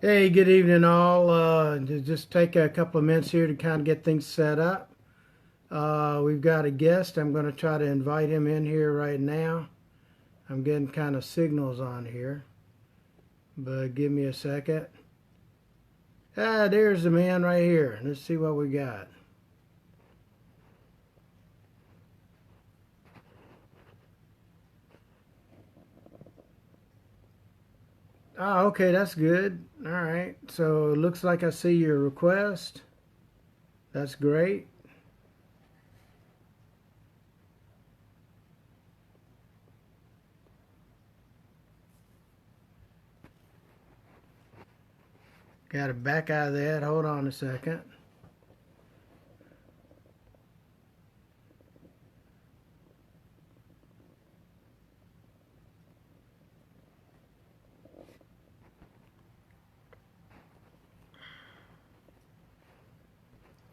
Hey, good evening, all. Just take a couple of minutes here to kind of get things set up. We've got a guest. I'm going to try to invite him in here right now. I'm getting kind of signals on here, but give me a second. There's the man right here. Let's see what we got. Oh, okay, that's good. All right, so it looks like I see your request. That's great. Got to back out of that. Hold on a second.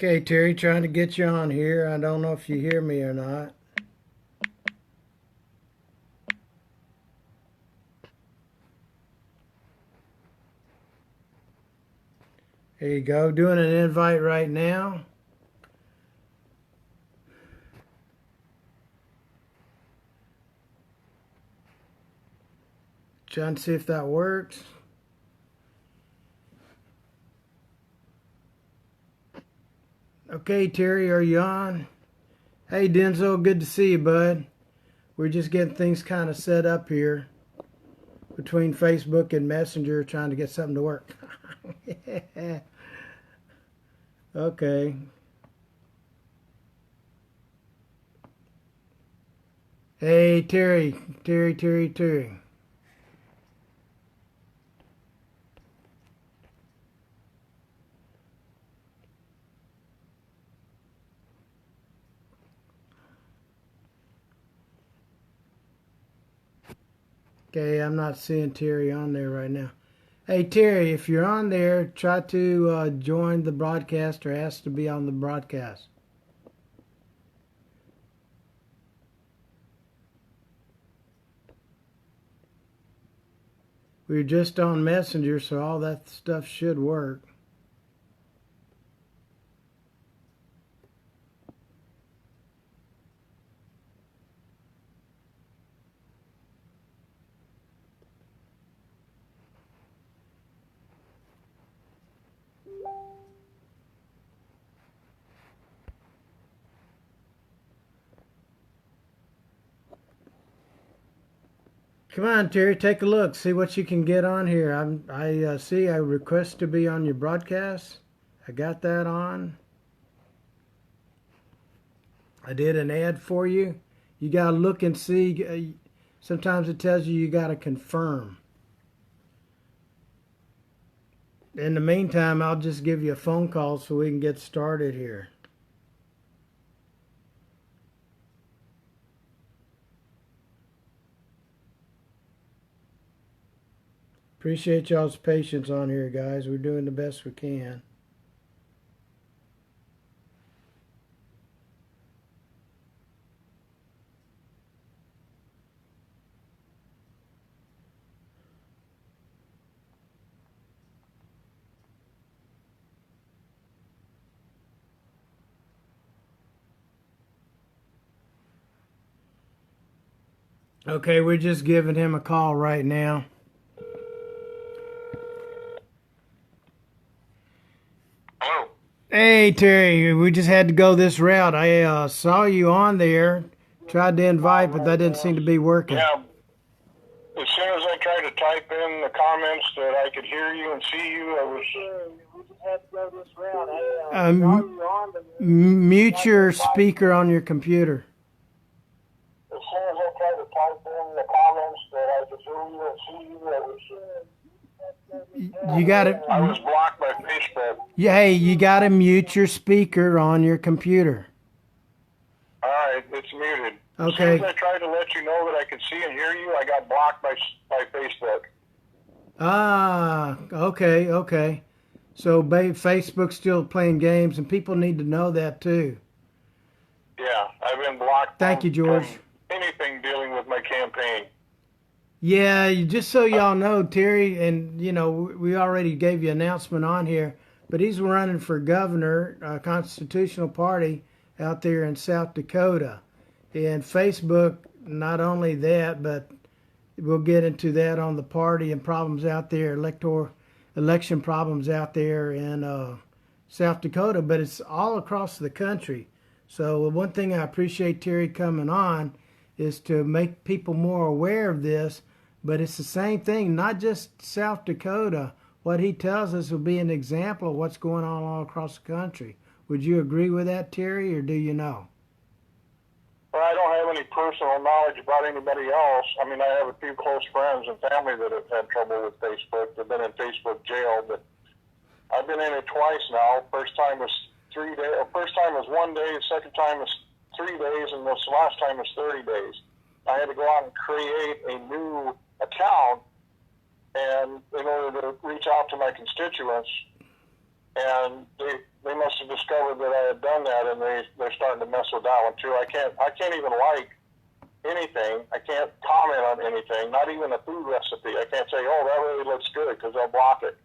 Okay, Terry, trying to get you on here. I don't know if you hear me or not. There you go. Doing an invite right now. Trying to see if that works. Okay, Terry, are you on? Hey, Denzel, good to see you, bud. We're just getting things kind of set up here between Facebook and Messenger, trying to get something to work. Okay. Hey, Terry. Okay, I'm not seeing Terry on there right now. Hey, Terry, if you're on there, try to join the broadcast or ask to be on the broadcast. We're just on Messenger, so all that stuff should work. Come on, Terry, take a look. See what you can get on here. I see. I request to be on your broadcast. I got that on. I did an ad for you. You gotta look and see. Sometimes it tells you gotta confirm. In the meantime, I'll just give you a phone call so we can get started here. Appreciate y'all's patience on here, guys. We're doing the best we can. Okay, we're just giving him a call right now. Hello. Hey, Terry, we just had to go this route. I saw you on there, tried to invite, but that didn't seem to be working. Yeah, as soon as I tried to type in the comments that I could hear you and see you, I was. We just had to go this route. Mute your speaker on your computer. As soon as I tried to type in the comments that I could hear you and see you, I was. You got to. I was blocked by Facebook. Hey, you got to mute your speaker on your computer. All right, it's muted. Okay. As soon as I tried to let you know that I could see and hear you, I got blocked by Facebook. Okay. So Facebook's still playing games, and people need to know that too. Yeah, I've been blocked. Thank you, George. From anything dealing with my campaign. Yeah, just so y'all know, Terry, and you know, we already gave you an announcement on here, but he's running for governor, constitutional party out there in South Dakota. And Facebook, not only that, but we'll get into that on the party and problems out there, election problems out there in South Dakota, but it's all across the country. So one thing I appreciate Terry coming on is to make people more aware of this, but it's the same thing, not just South Dakota. What he tells us will be an example of what's going on all across the country. Would you agree with that, Terry, or do you know? Well, I don't have any personal knowledge about anybody else. I mean, I have a few close friends and family that have had trouble with Facebook. They've been in Facebook jail, but I've been in it twice now. First time was 3 days. First time was 1 day. The second time was 3 days, and this last time was 30 days. I had to go out and create a new account, and in order to reach out to my constituents, and they must have discovered that I had done that, and they're starting to mess with that one too. I can't even like anything. I can't comment on anything, not even a food recipe. I can't say, oh, that really looks good, because they'll block it.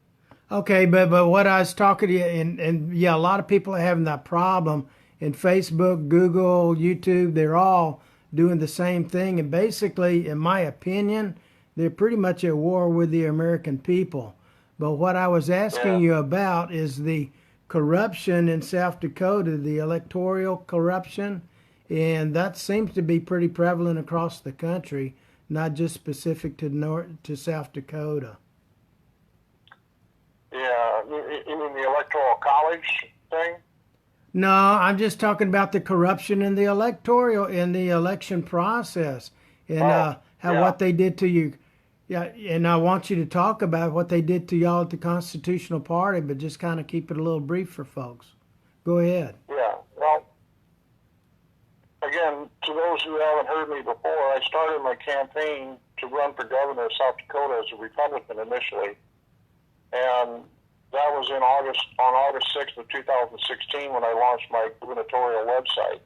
Okay, but what I was talking to you, and yeah, a lot of people are having that problem in Facebook, Google, YouTube. They're all doing the same thing, and basically, in my opinion, they're pretty much at war with the American people. But what I was asking you about is the corruption in South Dakota, the electoral corruption, and that seems to be pretty prevalent across the country, not just specific to South Dakota. Yeah, you mean the electoral college thing? No, I'm just talking about the corruption in the election process, and how yeah. what they did to you. Yeah, and I want you to talk about what they did to y'all at the Constitutional Party, but just kind of keep it a little brief for folks. Go ahead. Yeah. Well, again, to those who haven't heard me before, I started my campaign to run for governor of South Dakota as a Republican initially, and that was on August 6th of 2016 when I launched my gubernatorial website.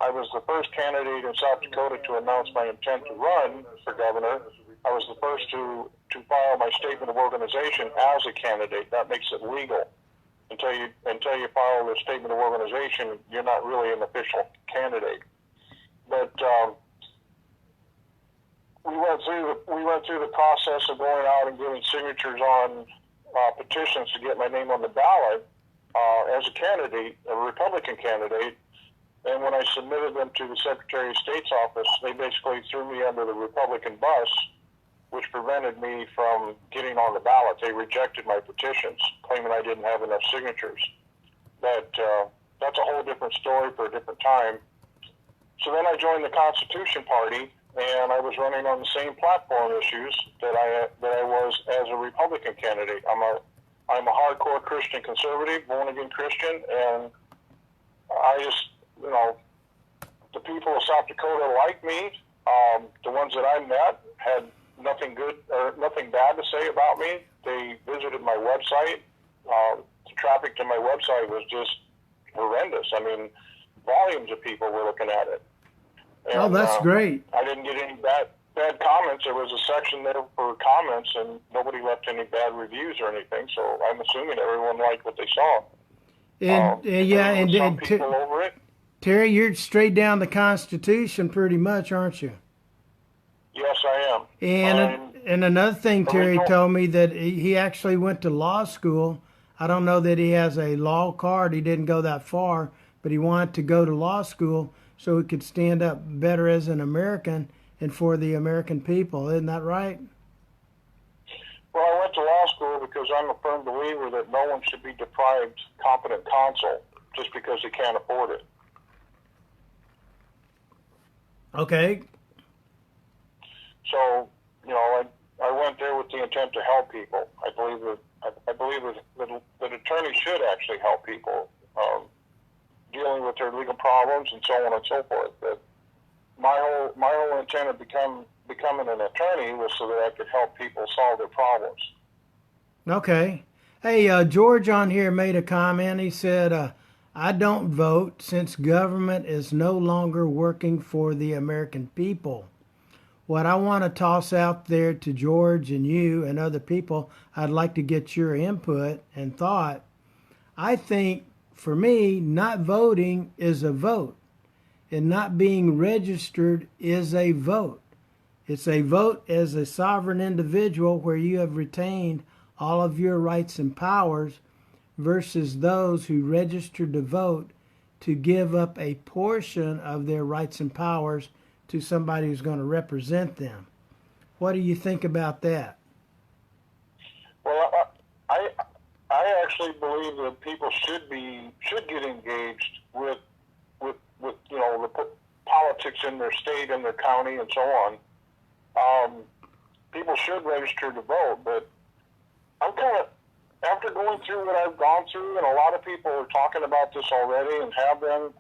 I was the first candidate in South Dakota to announce my intent to run for governor. I was the first to file my statement of organization as a candidate. That makes it legal. Until you file the statement of organization, you're not really an official candidate. But we went through the process of going out and getting signatures on petitions to get my name on the ballot as a candidate, a Republican candidate. And when I submitted them to the Secretary of State's office, they basically threw me under the Republican bus, which prevented me from getting on the ballot. They rejected my petitions, claiming I didn't have enough signatures. But that's a whole different story for a different time. So then I joined the Constitution Party, and I was running on the same platform issues that I was as a Republican candidate. I'm a hardcore Christian conservative, born again Christian, and I just, the people of South Dakota like me. The ones that I met had nothing good or nothing bad to say about me. They visited my website. The traffic to my website was just horrendous. I mean, volumes of people were looking at it. And, oh, that's great. I didn't get any bad comments. There was a section there for comments, and nobody left any bad reviews or anything. So I'm assuming everyone liked what they saw. And some people over it. Terry, you're straight down the Constitution pretty much, aren't you? Yes, I am. And another thing, Terry told me that he actually went to law school. I don't know that he has a law card. He didn't go that far, but he wanted to go to law school so he could stand up better as an American and for the American people. Isn't that right? Well, I went to law school because I'm a firm believer that no one should be deprived competent counsel just because they can't afford it. Okay. So, I went there with the intent to help people. I believe that attorneys should actually help people dealing with their legal problems and so on and so forth. But my whole intent of becoming an attorney was so that I could help people solve their problems. Okay. Hey, George on here made a comment. He said, I don't vote since government is no longer working for the American people. what I want to toss out there to George and you and other people, I'd like to get your input and thought. I think for me, not voting is a vote, and not being registered is a vote. It's a vote as a sovereign individual where you have retained all of your rights and powers versus those who registered to vote to give up a portion of their rights and powers to somebody who's going to represent them. What do you think about that? Well, I actually believe that people should get engaged with the politics in their state and their county and so on. People should register to vote, but I'm kind of, after going through what I've gone through, and a lot of people are talking about this already and have been,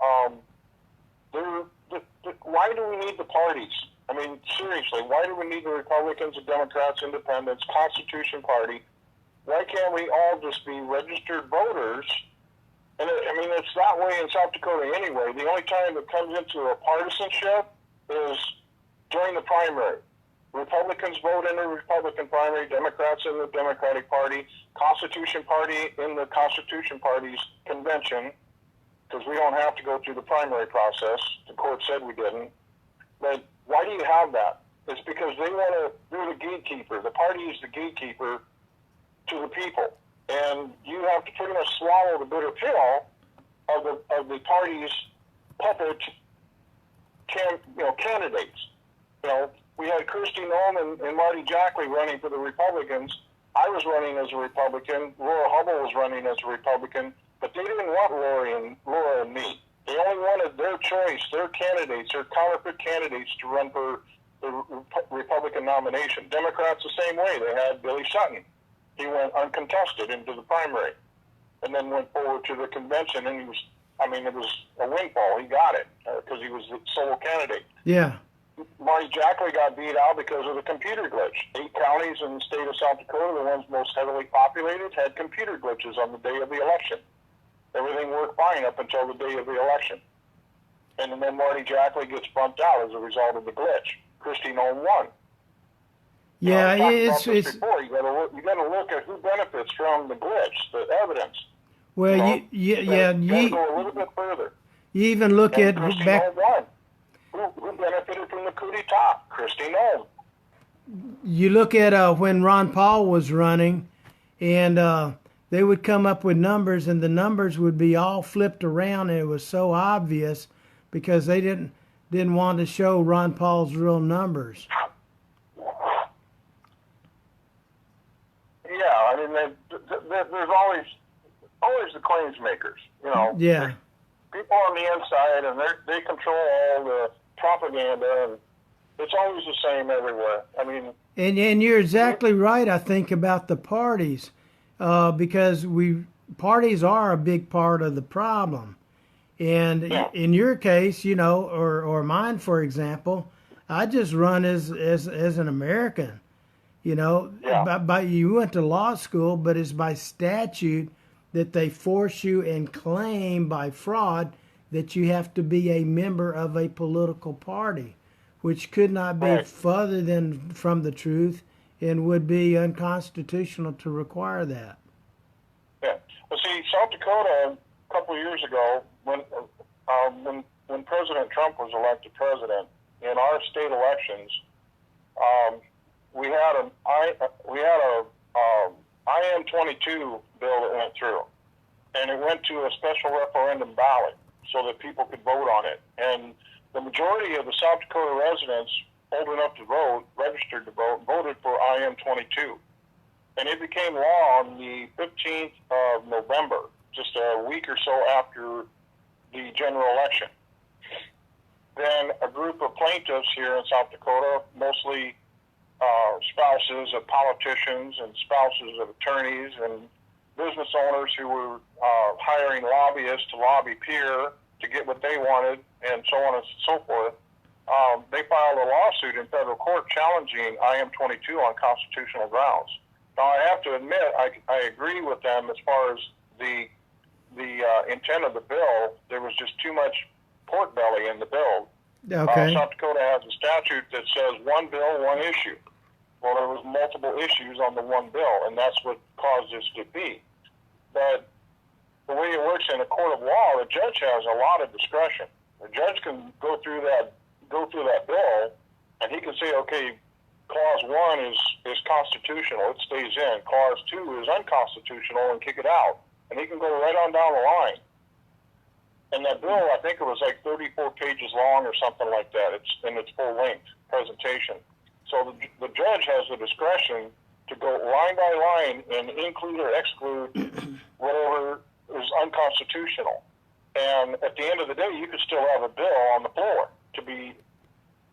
why do we need the parties? I mean, seriously, why do we need the Republicans, the Democrats, Independents, Constitution Party? Why can't we all just be registered voters? And it's that way in South Dakota anyway. The only time it comes into a partisanship is during the primary. Republicans vote in the Republican primary, Democrats in the Democratic Party, Constitution Party in the Constitution Party's convention, because we don't have to go through the primary process. The court said we didn't. But why do you have that? It's because they're the gatekeeper. The party is the gatekeeper to the people. And you have to pretty much swallow the bitter pill of the party's puppet candidates. We had Kristi Noem and Marty Jackley running for the Republicans. I was running as a Republican. Laura Hubbell was running as a Republican. But they didn't want Laura and me. They only wanted their choice, their candidates, their counterfeit candidates to run for the Republican nomination. Democrats the same way. They had Billy Sutton. He went uncontested into the primary and then went forward to the convention, and it was a windfall. He got it because he was the sole candidate. Yeah. Marty Jackley got beat out because of the computer glitch. 8 counties in the state of South Dakota, the ones most heavily populated, had computer glitches on the day of the election. Everything worked fine up until the day of the election. And then Marty Jackley gets bumped out as a result of the glitch. Kristi Noem won. Yeah, it's before. You got to look at who benefits from the glitch, the evidence. Well, you go a little bit further. You even look at Kristi back. Noem won. Who benefited from the coup d'etat? Kristi Noem. You look at when Ron Paul was running, and they would come up with numbers, and the numbers would be all flipped around, and it was so obvious because they didn't want to show Ron Paul's real numbers. Yeah, there's always the claims makers, Yeah. People on the inside, and they control all the propaganda, and it's always the same everywhere. And you're exactly right, I think, about the parties, because parties are a big part of the problem. And in your case, or mine, for example, I just run as an American. You went to law school, but it's by statute that they force you and claim by fraud that you have to be a member of a political party, which could not be further than from the truth and would be unconstitutional to require that. Yeah. Well, see, South Dakota, a couple of years ago, when President Trump was elected president, in our state elections, we had a IM-22 bill that went through, and it went to a special referendum ballot so that people could vote on it. And the majority of the South Dakota residents old enough to vote, registered to vote, voted for IM-22. And it became law on the 15th of November, just a week or so after the general election. Then a group of plaintiffs here in South Dakota, mostly spouses of politicians and spouses of attorneys and business owners who were hiring lobbyists to lobby peer to get what they wanted, and so on and so forth, they filed a lawsuit in federal court challenging IM-22 on constitutional grounds. Now, I have to admit, I agree with them as far as the intent of the bill. There was just too much pork belly in the bill. Okay. South Dakota has a statute that says one bill, one issue. Well, there was multiple issues on the one bill, and that's what caused this to be. But the way it works in a court of law, the judge has a lot of discretion. The judge can go through that bill, and he can say, okay, clause 1 is constitutional, it stays in. Clause 2 is unconstitutional, and kick it out. And he can go right on down the line. And that bill, I think it was like 34 pages long or something like that. It's in its full length presentation. So the judge has the discretion to go line by line and include or exclude whatever is unconstitutional. And at the end of the day, you could still have a bill on the floor to be,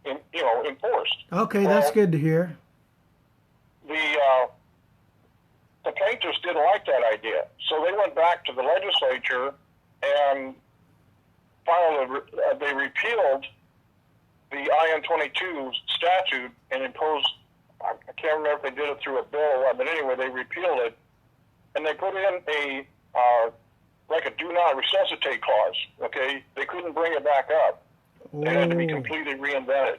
enforced. Okay, that's good to hear. The plaintiffs didn't like that idea, so they went back to the legislature and they repealed the IM-22 statute and imposed, I can't remember if they did it through a bill, but anyway, they repealed it, and they put in a do not resuscitate clause, okay? They couldn't bring it back up. It had to be completely reinvented.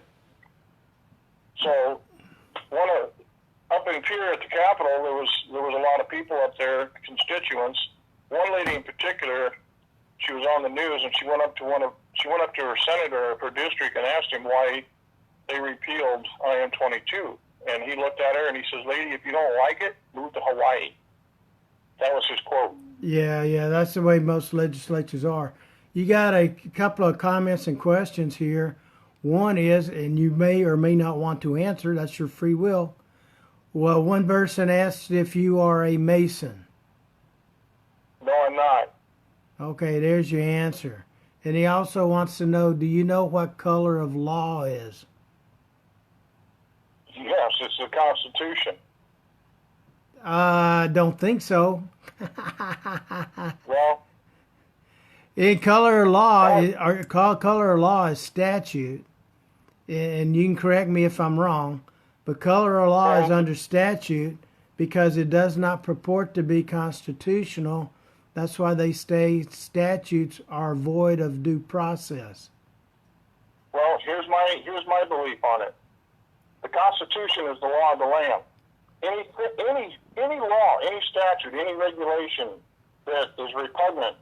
So up in here at the Capitol, there was a lot of people up there, constituents. One lady in particular, she was on the news, and she went up to her senator of her district and asked him why they repealed IM-22. And he looked at her and he says, "Lady, if you don't like it, move to Hawaii." That was his quote. Yeah, that's the way most legislatures are. You got a couple of comments and questions here. One is, and you may or may not want to answer, that's your free will. Well, one person asked if you are a Mason. No, I'm not. Okay, there's your answer. And he also wants to know, do you know what color of law is? Yes, it's the Constitution. I don't think so. Well, in color of law is statute, and you can correct me if I'm wrong, but color of law is under statute because it does not purport to be constitutional. That's why they say statutes are void of due process. Well, here's my belief on it. The Constitution is the law of the land. Any law, any statute, any regulation that is repugnant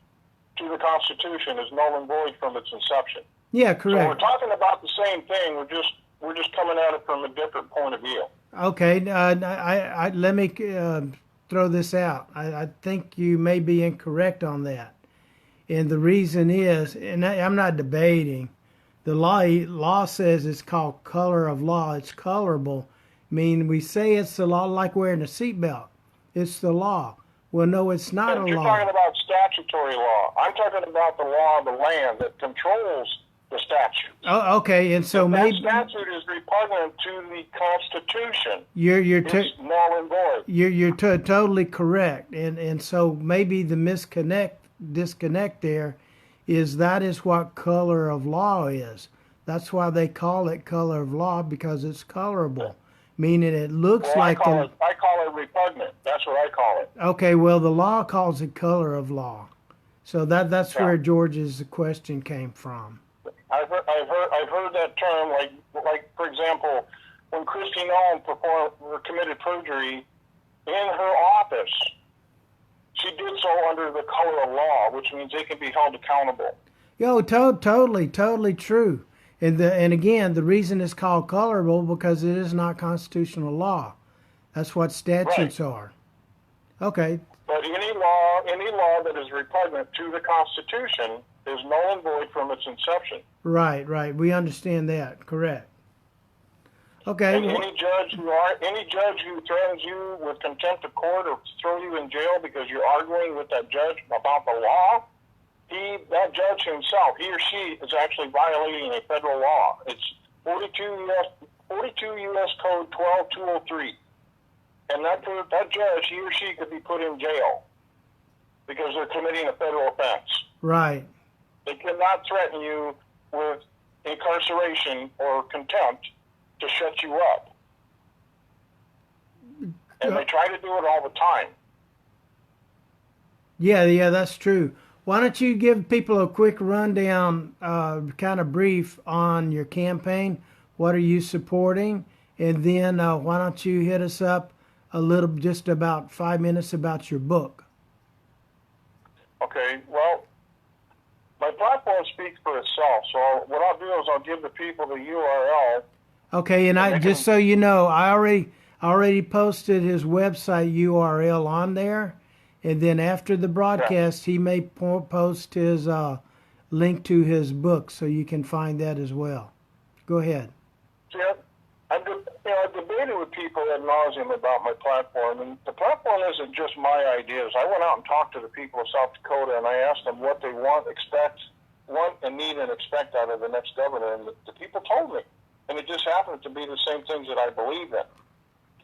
to the Constitution is null and void from its inception. Yeah, correct. So we're talking about the same thing. We're just coming at it from a different point of view. Okay, let me throw this out. I think you may be incorrect on that, and the reason is, and I'm not debating. The law says it's called color of law. It's colorable. I mean, we say it's the law like wearing a seatbelt. It's the law. Well, no, it's not a law. You're talking about statutory law. I'm talking about the law of the land that controls the statute. Oh, okay, and so that statute is repugnant to the Constitution. It's null and void. You're totally correct, and so maybe the disconnect there is that is what color of law is. That's why they call it color of law, because it's colorable, meaning it looks like. I call it repugnant. That's what I call it. Okay, well, the law calls it color of law, so that's where George's question came from. I've heard that term, like for example, when Christy Nolan committed perjury in her office, she did so under the color of law, which means they can be held accountable. Totally true. And again, the reason it's called colorable because it is not constitutional law. That's what statutes are. Okay. But any law that is repugnant to the Constitution is null and void from its inception. Right. We understand that. Correct. Okay. And any judge who threatens you with contempt of court or throw you in jail because you're arguing with that judge about the law, that judge himself, he or she is actually violating a federal law. It's 42 U.S. Code 12203. And that judge, he or she could be put in jail because they're committing a federal offense. Right. They cannot threaten you with incarceration or contempt to shut you up. And they try to do it all the time. Yeah, that's true. Why don't you give people a quick rundown, kind of brief on your campaign? What are you supporting? And then why don't you hit us up a little, just about 5 minutes about your book? Okay, well, my platform speaks for itself. So what I'll do is I'll give the people the URL. Okay, and I just so you know, I already posted his website URL on there, and then after the broadcast, he may post his link to his book, so you can find that as well. Go ahead. Yeah, I've debated with people ad nauseum about my platform, and the platform isn't just my ideas. I went out and talked to the people of South Dakota, and I asked them what they want and need and expect out of the next governor, and the people told me. And it just happened to be the same things that I believe in.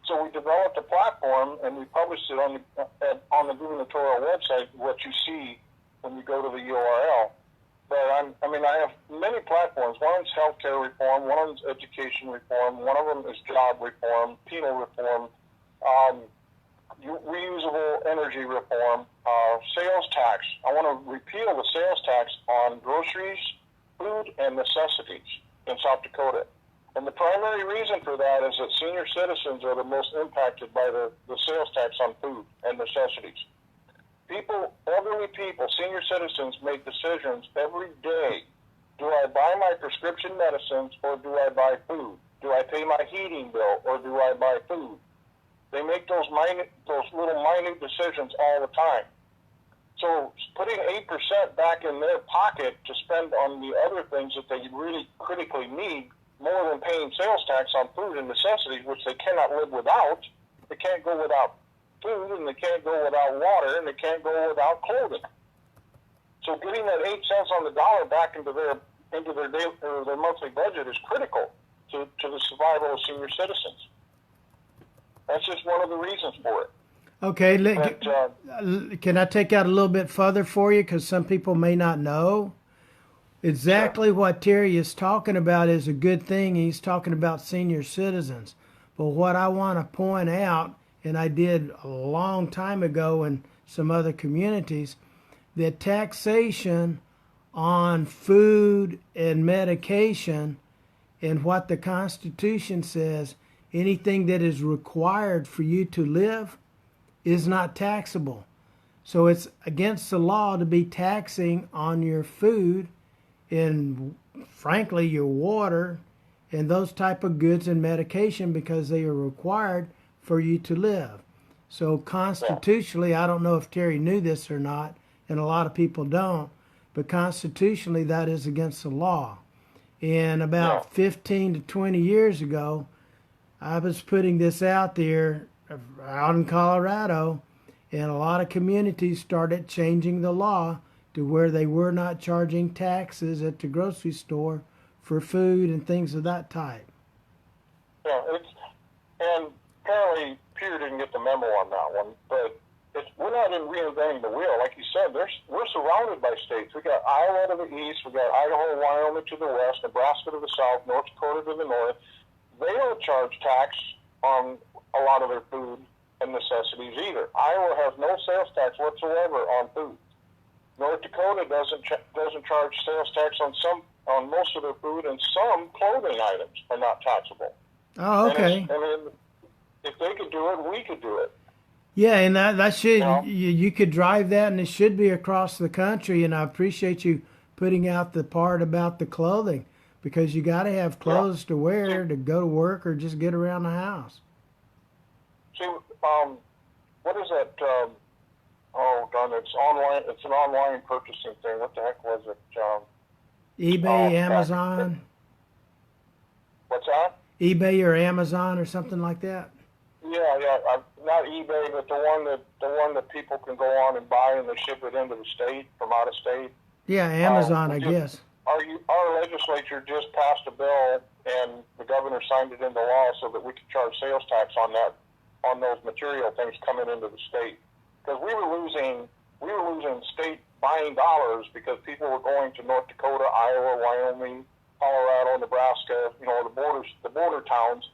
So we developed a platform, and we published it on the gubernatorial website, what you see when you go to the URL. But I have many platforms. One's healthcare reform, one's education reform, one of them is job reform, penal reform, reusable energy reform, sales tax. I want to repeal the sales tax on groceries, food, and necessities in South Dakota. And the primary reason for that is that senior citizens are the most impacted by the sales tax on food and necessities. Elderly people, senior citizens make decisions every day. Do I buy my prescription medicines or do I buy food? Do I pay my heating bill or do I buy food? They make those little minute decisions all the time. So putting 8% back in their pocket to spend on the other things that they really critically need, more than paying sales tax on food and necessities, which they cannot live without. They can't go without food, and they can't go without water, and they can't go without clothing. So getting that 8 cents on the dollar back into their monthly budget is critical to the survival of senior citizens. That's just one of the reasons for it. Okay, can I take that a little bit further for you, because some people may not know? Exactly what Terry is talking about is a good thing. He's talking about senior citizens. But what I want to point out, and I did a long time ago in some other communities, that taxation on food and medication, and what the Constitution says, anything that is required for you to live is not taxable. So it's against the law to be taxing on your food and, frankly, your water and those type of goods and medication, because they are required for you to live. So constitutionally, I don't know if Terry knew this or not, and a lot of people don't, but constitutionally that is against the law. And about 15 to 20 years ago, I was putting this out there out in Colorado, and a lot of communities started changing the law to where they were not charging taxes at the grocery store for food and things of that type. Yeah, and apparently Peter didn't get the memo on that one, but we're not in reinventing the wheel. Like you said, we're surrounded by states. We got Iowa to the east, we got Idaho and Wyoming to the west, Nebraska to the south, North Dakota to the north. They don't charge tax on a lot of their food and necessities either. Iowa has no sales tax whatsoever on food. North Dakota doesn't charge sales tax on most of their food, and some clothing items are not taxable. Oh, okay. And if they could do it, we could do it. Yeah, and that should, you could drive that, and it should be across the country. And I appreciate you putting out the part about the clothing, because you got to have clothes to wear to go to work or just get around the house. See, what is that? Oh, darn, it's online. It's an online purchasing thing. What the heck was it? eBay, Amazon. What's that? eBay or Amazon or something like that. Yeah. Not eBay, but the one that people can go on and buy, and they ship it into the state from out of state. Yeah, Amazon, I guess. Our legislature just passed a bill, and the governor signed it into law so that we could charge sales tax on those material things coming into the state. Because we were losing state buying dollars because people were going to North Dakota, Iowa, Wyoming, Colorado, Nebraska, the border towns.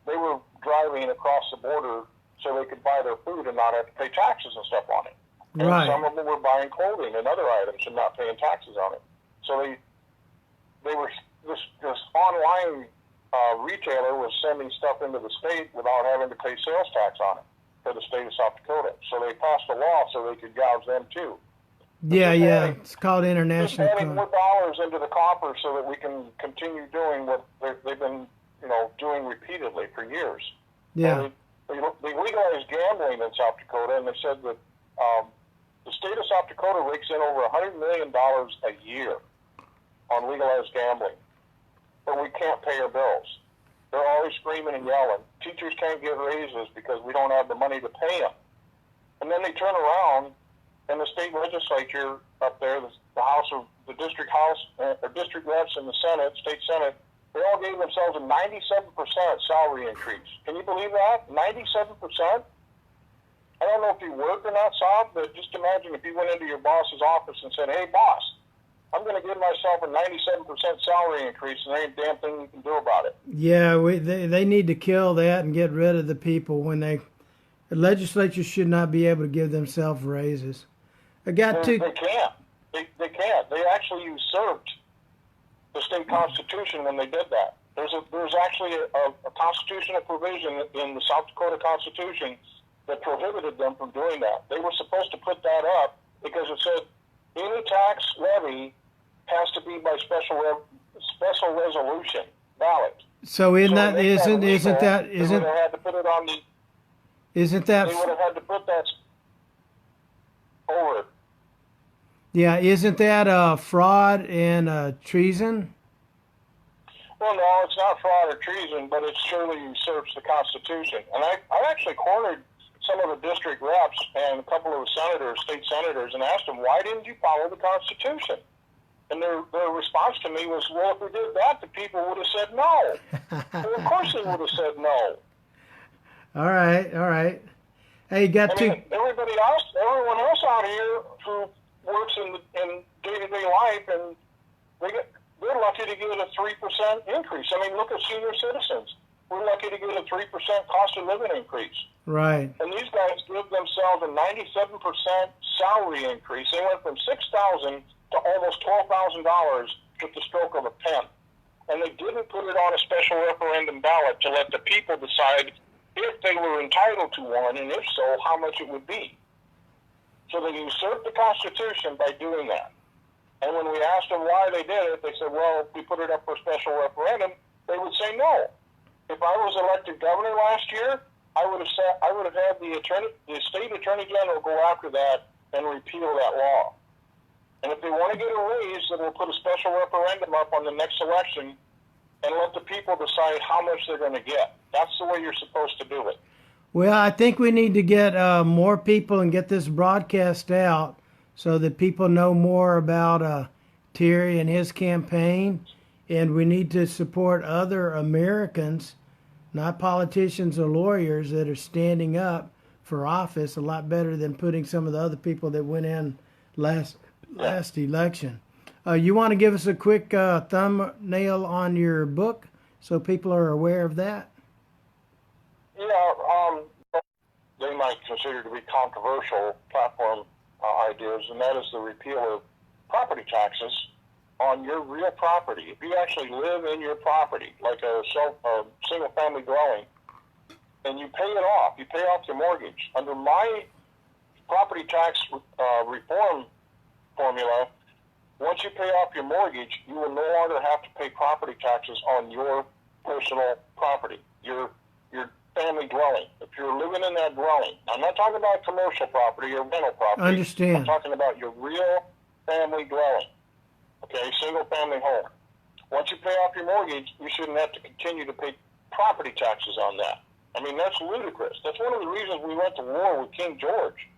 They were driving across the border so they could buy their food and not have to pay taxes and stuff on it. And Right. some of them were buying clothing and other items and not paying taxes on it. So they were this online retailer was sending stuff into the state without having to pay sales tax on it for the state of South Dakota. So they passed a law so they could gouge them too. Yeah, yeah. It's called Just international adding crime. more dollars into the coffers so that we can continue doing what they've been, doing repeatedly for years. Yeah. They legalized gambling in South Dakota, and they said that the state of South Dakota rakes in over $100 million a year on legalized gambling, but we can't pay our bills. They're always screaming and yelling. Teachers can't get raises because we don't have the money to pay them. And then they turn around, and the state legislature up there, the House of the district house, or district reps in the Senate, state Senate, they all gave themselves a 97% salary increase. Can you believe that? 97%? I don't know if you work or not, Saab, but just imagine if you went into your boss's office and said, "Hey, boss, I'm going to give myself a 97% salary increase, and there ain't a damn thing you can do about it." Yeah, they need to kill that and get rid of the people when the legislature should not be able to give themselves raises. They can't. They can't. They actually usurped the state constitution when they did that. There's actually a constitutional provision in the South Dakota Constitution that prohibited them from doing that. They were supposed to put that up because it said any tax levy has to be by special resolution ballot. So isn't that They would have had to put it on the. Isn't that? They would have had to put that over. Yeah, isn't that fraud and treason? Well, no, it's not fraud or treason, but it surely usurps the Constitution. And I actually cornered some of the district reps and a couple of senators, state senators, and asked them, why didn't you follow the Constitution? And their response to me was, well, if we did that, the people would have said no. Well, of course they would have said no. All right. Hey, everyone else out here who works in day-to-day life, and they're lucky to get a 3% increase. I mean, look at senior citizens. We're lucky to get a 3% cost of living increase. Right. And these guys give themselves a 97% salary increase. They went from $6,000 to almost $12,000 with the stroke of a pen. And they didn't put it on a special referendum ballot to let the people decide if they were entitled to one, and if so, how much it would be. So they usurped the Constitution by doing that. And when we asked them why they did it, they said, well, if we put it up for a special referendum, they would say no. If I was elected governor last year, I would have had the state attorney general go after that and repeal that law. And if they want to get a raise, then we'll put a special referendum up on the next election and let the people decide how much they're going to get. That's the way you're supposed to do it. Well, I think we need to get more people and get this broadcast out so that people know more about Terry and his campaign. And we need to support other Americans, not politicians or lawyers, that are standing up for office a lot better than putting some of the other people that went in last election. You want to give us a quick thumbnail on your book so people are aware of that? Yeah, they might consider to be controversial platform ideas, and that is the repeal of property taxes on your real property. If you actually live in your property, like a single-family dwelling, and you pay it off, you pay off your mortgage. Under my property tax reform formula, once you pay off your mortgage, you will no longer have to pay property taxes on your personal property, your family dwelling. If you're living in that dwelling, I'm not talking about commercial property or rental property. Understand. I'm talking about your real family dwelling, okay, single family home. Once you pay off your mortgage, you shouldn't have to continue to pay property taxes on that. I mean, that's ludicrous. That's one of the reasons we went to war with King George,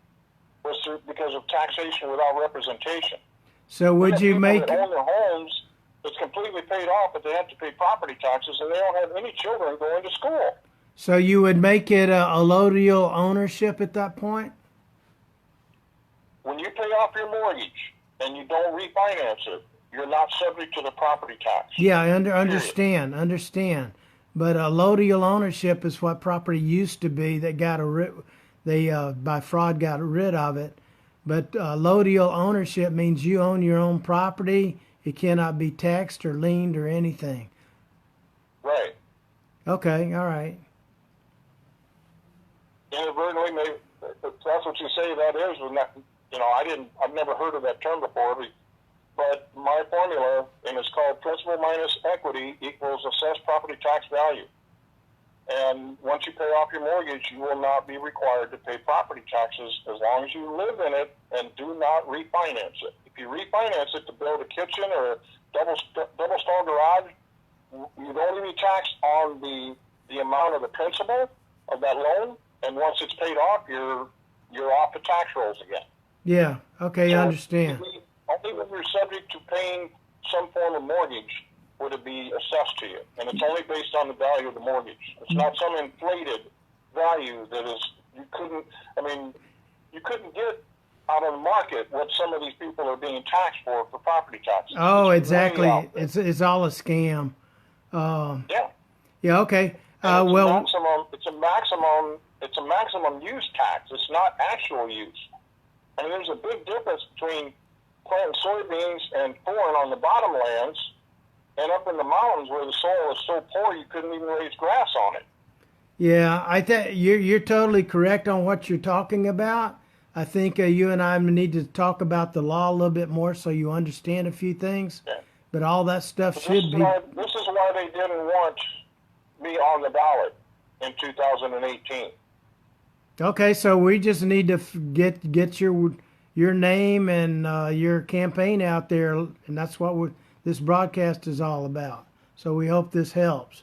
was because of taxation without representation. So would you make that own their homes, it's completely paid off, but they have to pay property taxes, and they don't have any children going to school. So you would make it a allodial ownership at that point? When you pay off your mortgage and you don't refinance it, you're not subject to the property tax. Yeah, I understand. But allodial ownership is what property used to be. That by fraud got rid of it. But allodial ownership means you own your own property. It cannot be taxed or liened or anything. Right. Okay, all right. Inadvertently, maybe, if that's what you say that is. I've never heard of that term before, but my formula, and it's called principal minus equity equals assessed property tax value. And once you pay off your mortgage, you will not be required to pay property taxes as long as you live in it and do not refinance it. If you refinance it to build a kitchen or a double stall garage, you'd only be taxed on the amount of the principal of that loan, and once it's paid off, you're off the tax rolls again. Yeah. Okay, So I understand. only when you're subject to paying some form of mortgage would it be assessed to you, and it's only based on the value of the mortgage. It's not some inflated value that is you couldn't get out of the market what some of these people are being taxed for property taxes. Oh, It's exactly. way out there. It's all a scam. Yeah. Yeah. Okay. And Well. it's a maximum use tax. It's not actual use. I mean, there's a big difference between planting soybeans and corn on the bottomlands and up in the mountains where the soil is so poor you couldn't even raise grass on it. Yeah, I think you're totally correct on what you're talking about. I think you and I need to talk about the law a little bit more so you understand a few things. Yeah. But all that stuff But should be. This is why they didn't want me on the ballot in 2018. Okay, so we just need to get your name and your campaign out there, and that's what this broadcast is all about. So we hope this helps.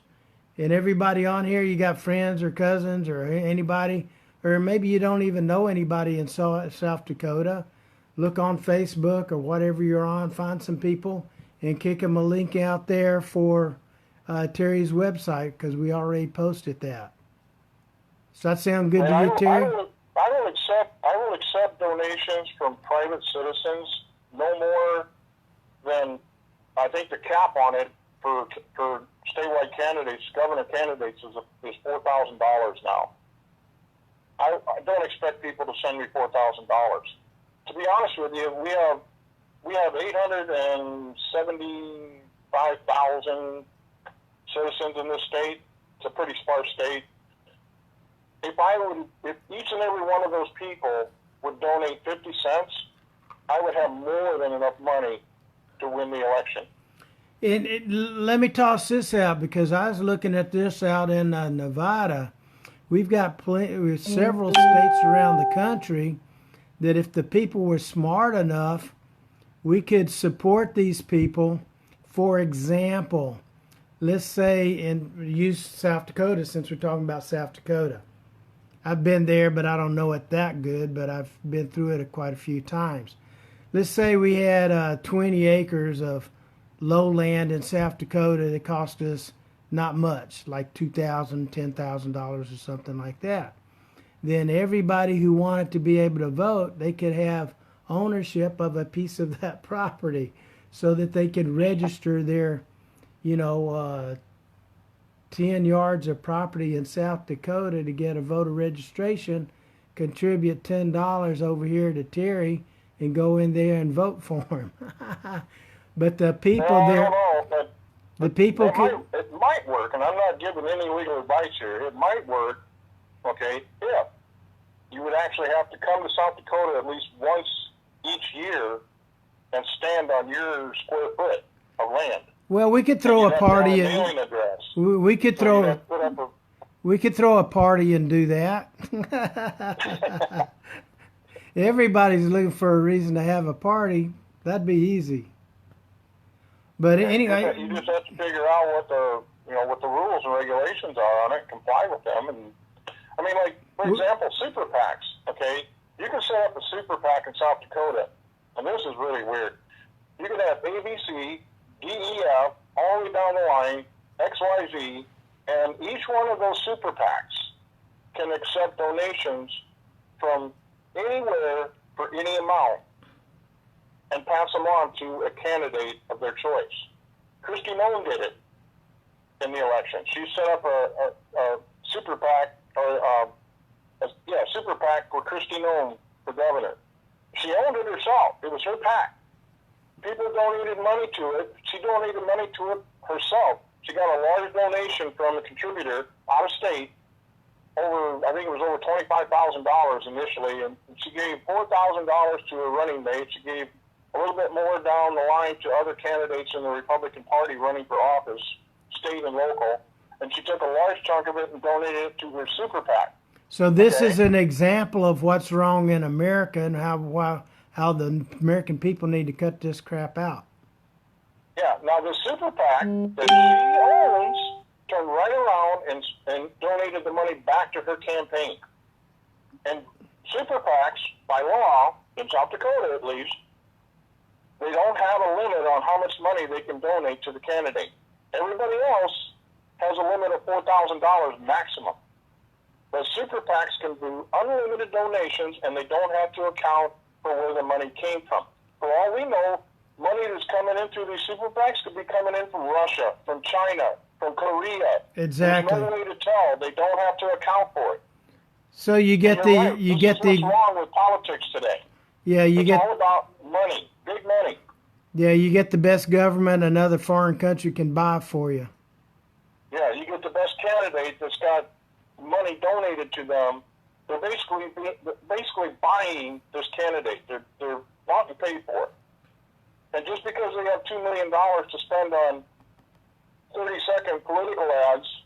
And everybody on here, you got friends or cousins or anybody, or maybe you don't even know anybody in South Dakota. Look on Facebook or whatever you're on, find some people and kick them a link out there for Terry's website because we already posted that. Does that sound good to you, Terry? I will accept donations from private citizens no more than, I think the cap on it for statewide candidates, governor candidates, is $4,000 now. I don't expect people to send me $4,000. To be honest with you, we have 875,000 citizens in this state. It's a pretty sparse state. If each and every one of those people would donate 50 cents, I would have more than enough money to win the election. And let me toss this out because I was looking at this out in Nevada. We've got several states around the country that if the people were smart enough, we could support these people. For example, let's say, and use South Dakota since we're talking about South Dakota. I've been there, but I don't know it that good, but I've been through it quite a few times. Let's say we had 20 acres of lowland in South Dakota that cost us not much, like $2,000, $10,000 or something like that. Then everybody who wanted to be able to vote, they could have ownership of a piece of that property so that they could register their, 10 yards of property in South Dakota to get a voter registration, contribute $10 over here to Terry, and go in there and vote for him. But the people there, it might work, and I'm not giving any legal advice here. It might work, okay, if you would actually have to come to South Dakota at least once each year and stand on your square foot of land. well, we could throw a party. We could throw a party and do that. Everybody's looking for a reason to have a party. That'd be easy. But anyway, you just have to figure out what the rules and regulations are on it, comply with them, and I mean, like for example, super PACs. Okay, you can set up a super PAC in South Dakota, and this is really weird. You can have ABC, DEF, all the way down the line, XYZ, and each one of those super PACs can accept donations from anywhere for any amount and pass them on to a candidate of their choice. Kristi Noem did it in the election. She set up a super PAC, super PAC for Kristi Noem for governor. She owned it herself. It was her PAC. People donated money to it. She donated money to it herself. She got a large donation from a contributor out of state. I think it was over $25,000 initially, and she gave $4,000 to her running mate. She gave a little bit more down the line to other candidates in the Republican Party running for office, state and local, and she took a large chunk of it and donated it to her super PAC. So this is an example of what's wrong in America and how the American people need to cut this crap out. Yeah. Now the super PAC that she owns turned right around and donated the money back to her campaign. And super PACs, by law, in South Dakota at least, they don't have a limit on how much money they can donate to the candidate. Everybody else has a limit of $4,000 maximum. But super PACs can do unlimited donations, and they don't have to account for where the money came from. For all we know, money that's coming in through these super PACs could be coming in from Russia, from China, from Korea. Exactly. There's no way to tell. They don't have to account for it. So you get What's wrong with politics today? Yeah, it's all about money, big money. Yeah, you get the best government another foreign country can buy for you. Yeah, you get the best candidate that's got money donated to them. They're basically buying this candidate. They're bought and paid for it. And just because they have $2 million to spend on 30-second political ads,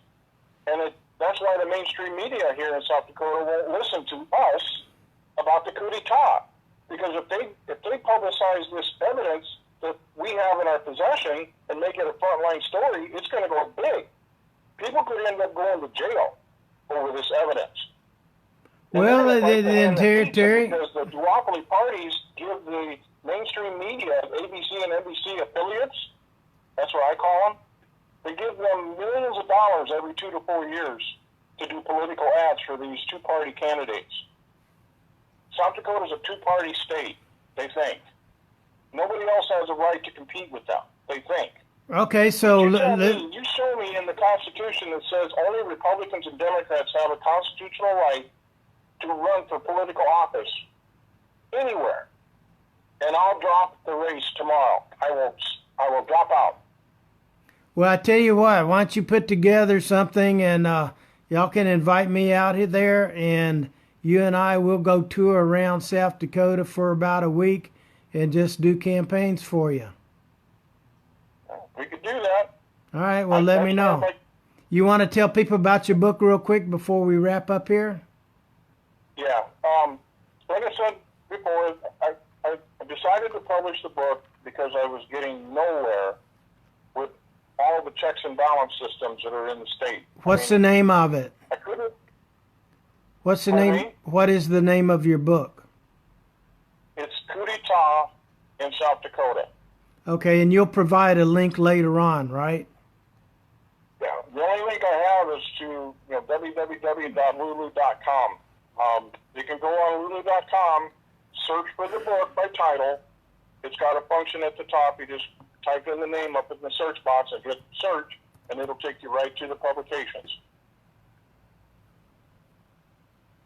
and that's why the mainstream media here in South Dakota won't listen to us about the coup d'etat. Because if they publicize this evidence that we have in our possession and make it a frontline story, it's going to go big. People could end up going to jail over this evidence. Well, Terry, because the duopoly parties give the mainstream media, ABC and NBC affiliates, that's what I call them, they give them millions of dollars every 2 to 4 years to do political ads for these two-party candidates. South Dakota is a two-party state, they think. Nobody else has a right to compete with them, they think. Okay, so... You show me in the Constitution that says only Republicans and Democrats have a constitutional right to run for political office anywhere. And I'll drop the race tomorrow. I will drop out. Well, I tell you what, why don't you put together something and y'all can invite me out here there, and you and I will go tour around South Dakota for about a week and just do campaigns for you. We could do that. All right, well, let me know. You want to tell people about your book real quick before we wrap up here? Yeah. Like I said before, I decided to publish the book because I was getting nowhere with all the checks and balance systems that are in the state. What's the name of it? I couldn't. What's the name? What is the name of your book? It's Coup d'etat in South Dakota. Okay, and you'll provide a link later on, right? Yeah. The only link I have is to www.lulu.com. You can go on lulu.com, search for the book by title. It's got a function at the top. You just type in the name up in the search box and hit search, and it'll take you right to the publications.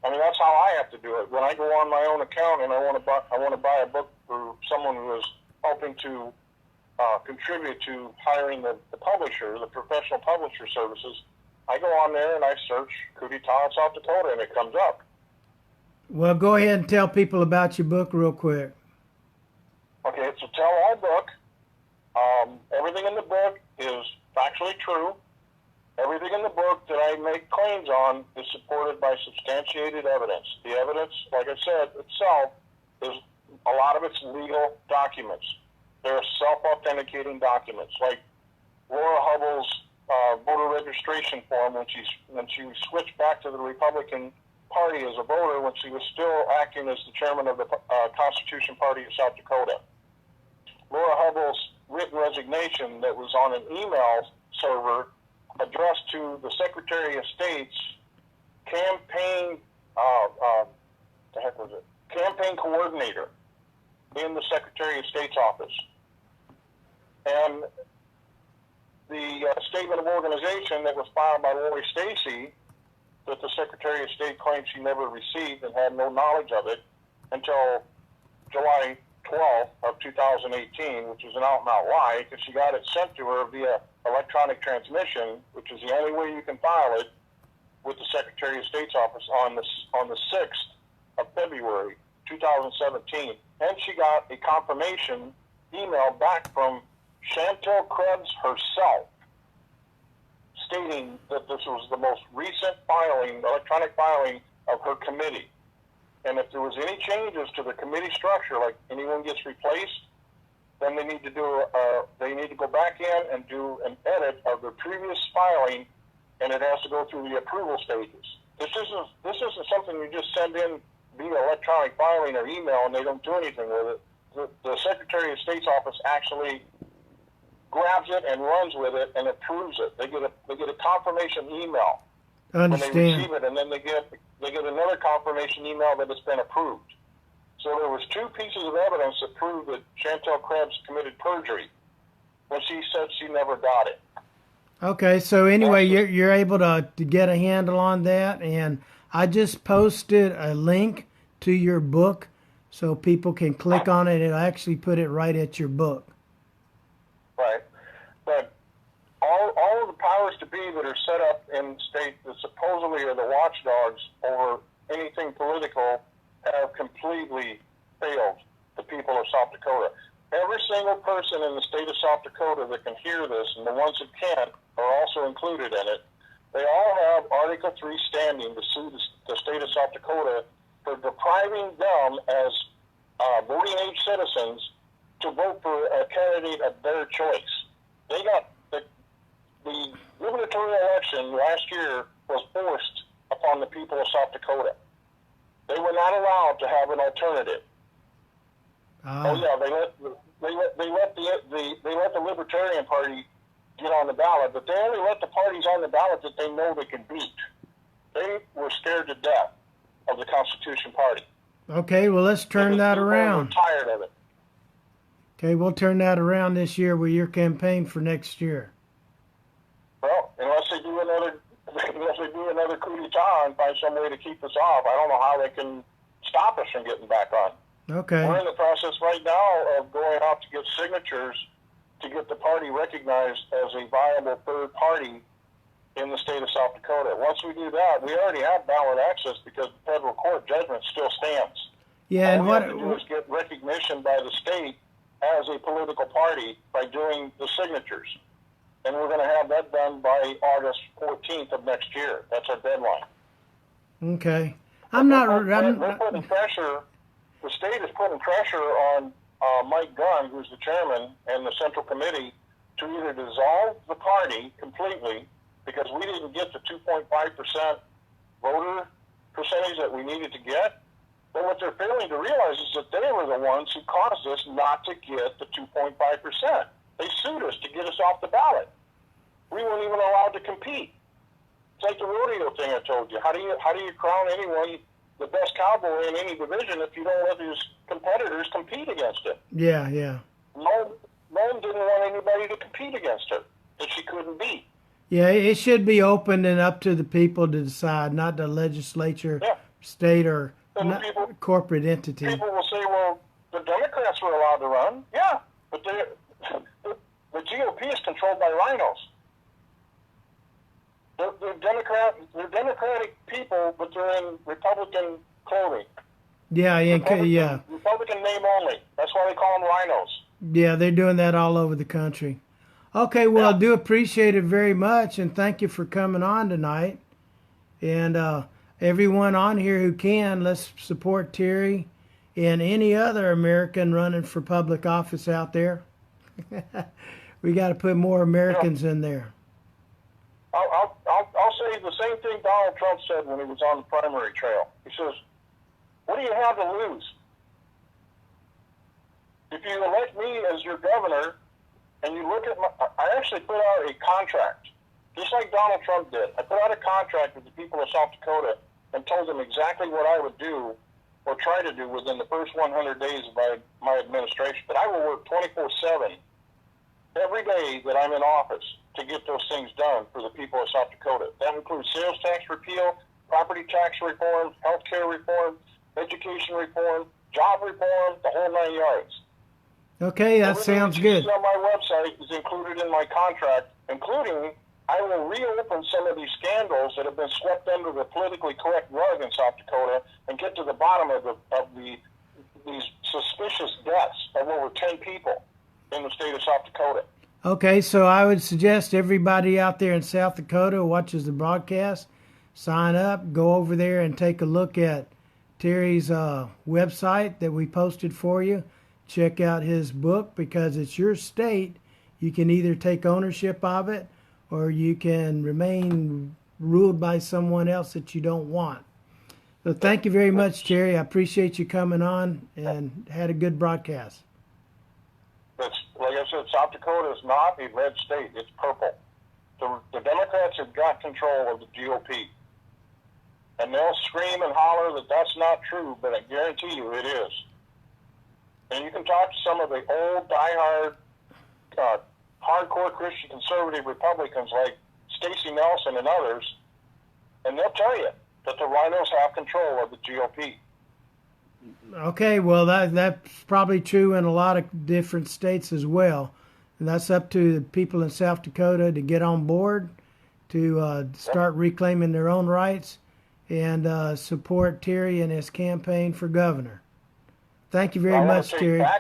I mean, that's how I have to do it. When I go on my own account and I want to buy a book for someone who is helping to contribute to hiring the publisher, the professional publisher services, I go on there and I search coup d'etat South Dakota, and it comes up. Well, go ahead and tell people about your book real quick. Okay, it's a tell-all book. Everything in the book is factually true. Everything in the book that I make claims on is supported by substantiated evidence. The evidence, like I said, itself is a lot of it's legal documents. They're self-authenticating documents, like Laura Hubbell's voter registration form when she switched back to the Republican Party as a voter when she was still acting as the chairman of the Constitution Party of South Dakota. Laura Hubbell's written resignation that was on an email server addressed to the Secretary of State's campaign coordinator in the Secretary of State's office. And the statement of organization that was filed by Lori Stacy that the Secretary of State claimed she never received and had no knowledge of it until July 12th of 2018, which is an out-and-out lie, because she got it sent to her via electronic transmission, which is the only way you can file it with the Secretary of State's office on the 6th of February 2017. And she got a confirmation email back from Chantel Krebs herself, stating that this was the most recent filing, electronic filing of her committee. And if there was any changes to the committee structure, like anyone gets replaced, then they need to go back in and do an edit of the previous filing, and it has to go through the approval stages. This isn't something you just send in via electronic filing or email and they don't do anything with it. The Secretary of State's office actually grabs it and runs with it and approves it. They get a confirmation email when they receive it, and then they get another confirmation email that it's been approved. So there was two pieces of evidence that proved that Chantel Krebs committed perjury when she said she never got it. Okay, so anyway, you're able to get a handle on that, and I just posted a link to your book so people can click on it and actually put it right at your book. Right. But all of the powers to be that are set up in the state that supposedly are the watchdogs over anything political have completely failed the people of South Dakota. Every single person in the state of South Dakota that can hear this, and the ones that can't are also included in it, they all have Article 3 standing to sue the state of South Dakota for depriving them as voting age citizens to vote for a candidate of their choice. They got the gubernatorial election last year was forced upon the people of South Dakota. They were not allowed to have an alternative. Oh yeah, they let the Libertarian Party get on the ballot, but they only let the parties on the ballot that they know they can beat. They were scared to death of the Constitution Party. Okay, well let's turn that around. They were tired of it. Okay, we'll turn that around this year with your campaign for next year. Well, unless they do another coup d'etat and find some way to keep us off, I don't know how they can stop us from getting back on. Okay. We're in the process right now of going out to get signatures to get the party recognized as a viable third party in the state of South Dakota. Once we do that, we already have ballot access because the federal court judgment still stands. Yeah, and all we have to do is get recognition by the state as a political party by doing the signatures. And we're going to have that done by August 14th of next year. That's our deadline. Okay. They're putting pressure. The state is putting pressure on Mike Gunn, who's the chairman, and the Central Committee to either dissolve the party completely because we didn't get the 2.5% voter percentage that we needed to get. But what they're failing to realize is that they were the ones who caused us not to get the 2.5%. They sued us to get us off the ballot. We weren't even allowed to compete. It's like the rodeo thing I told you. How do you crown anyone the best cowboy in any division if you don't let his competitors compete against him? Yeah, yeah. Rome didn't want anybody to compete against her that she couldn't beat. Yeah, it should be open and up to the people to decide, not the legislature, state, or corporate entity. People will say, well, the Democrats were allowed to run. Yeah, but the GOP is controlled by rhinos. They're Democratic people, but they're in Republican clothing. Yeah. Republican name only. That's why they call them rhinos. Yeah, they're doing that all over the country. Okay, well, I do appreciate it very much, and thank you for coming on tonight. And everyone on here who can, let's support Terry and any other American running for public office out there. We got to put more Americans in there. I'll say the same thing Donald Trump said when he was on the primary trail. He says, what do you have to lose? If you elect me as your governor, and you look at I actually put out a contract, just like Donald Trump did. I put out a contract with the people of South Dakota and told them exactly what I would do or try to do within the first 100 days of my administration. But I will work 24/7 every day that I'm in office to get those things done for the people of South Dakota. That includes sales tax repeal, property tax reform, health care reform, education reform, job reform, the whole 9 yards. Okay, that Everything sounds that you good. see on my website is included in my contract, including I will reopen some of these scandals that have been swept under the politically correct rug in South Dakota and get to the bottom of these suspicious deaths of over 10 people in the state of South Dakota. Okay, so I would suggest everybody out there in South Dakota who watches the broadcast, sign up, go over there and take a look at Terry's website that we posted for you. Check out his book because it's your state. You can either take ownership of it or you can remain ruled by someone else that you don't want. So thank you very much, Terry. I appreciate you coming on and had a good broadcast. That's, like I said, South Dakota is not a red state. It's purple. The Democrats have got control of the GOP. And they'll scream and holler that that's not true, but I guarantee you it is. And you can talk to some of the old, diehard, hardcore Christian conservative Republicans like Stacey Nelson and others, and they'll tell you that the rhinos have control of the GOP. Okay, well, that's probably true in a lot of different states as well. And that's up to the people in South Dakota to get on board, to start reclaiming their own rights, and support Terry and his campaign for governor. Thank you very much, Terry. I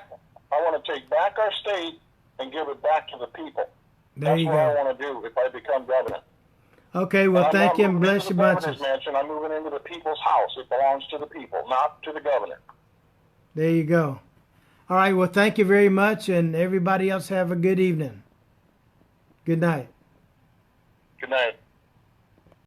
want to take back our state and give it back to the people. There you go. That's what I want to do if I become governor. Okay, well, thank you and bless you bunches. I'm moving into the people's house. It belongs to the people, not to the governor. There you go. All right, well, thank you very much, and everybody else have a good evening. Good night. Good night.